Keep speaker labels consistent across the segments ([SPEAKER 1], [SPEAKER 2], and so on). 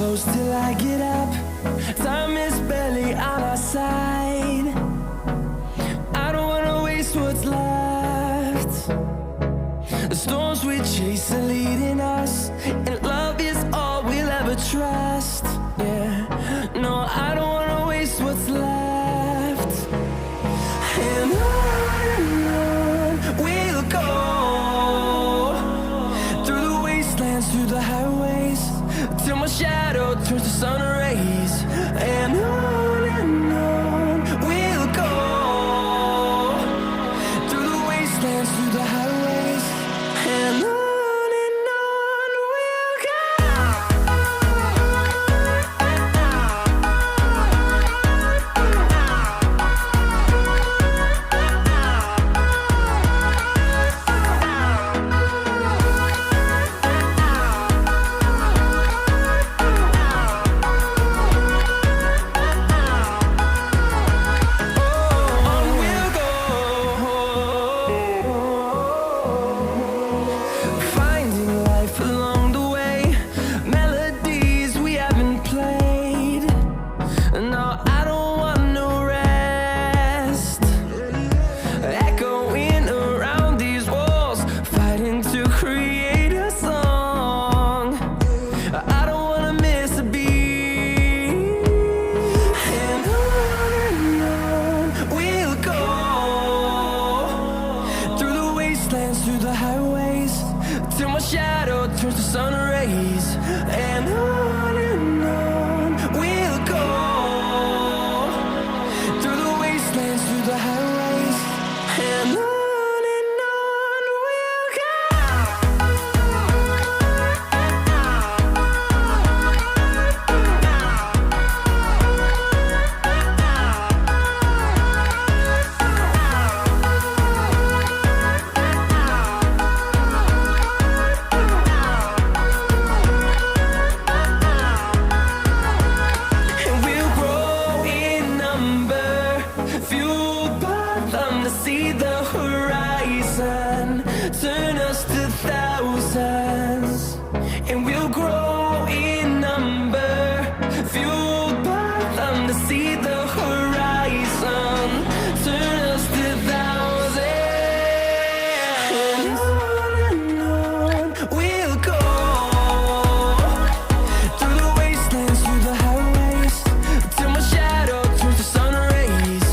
[SPEAKER 1] close till I get up. Time is barely on our side. I don't wanna waste what's left. The storms we chase are leading us, and love is all we'll ever trust. Yeah, no, I don't wanna waste what's left. And on we'll go, through the wastelands, through the highways, till my shadow turns to sun rays. And on we'll go, through the wastelands, through the highways, and on. Through the highways, till my shadow turns to sun rays. And on we'll go, through the wastelands, through the highways, and on. See the horizon turn us to thousands, and we'll grow in number, fueled by them. To see the horizon turn us to thousands, and on we'll go, through the wastelands, through the highways, till my shadow turns to sun rays.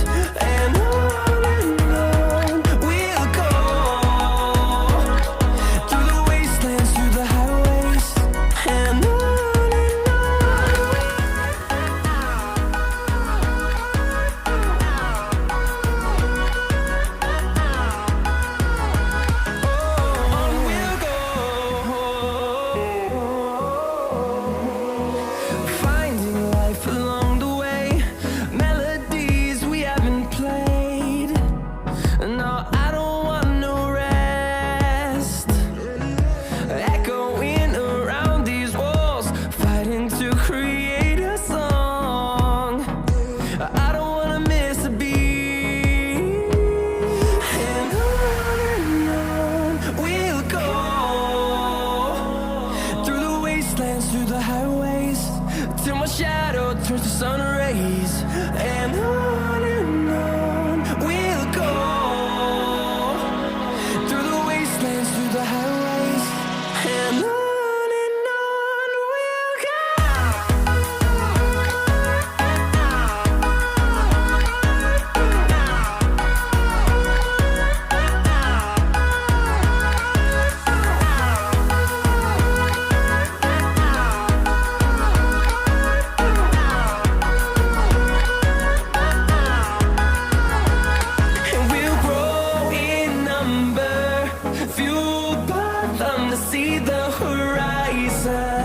[SPEAKER 1] And through the highways, till my shadow turns to sun rays. And on we'll go, through the wastelands, through the highways, and on. See the horizon.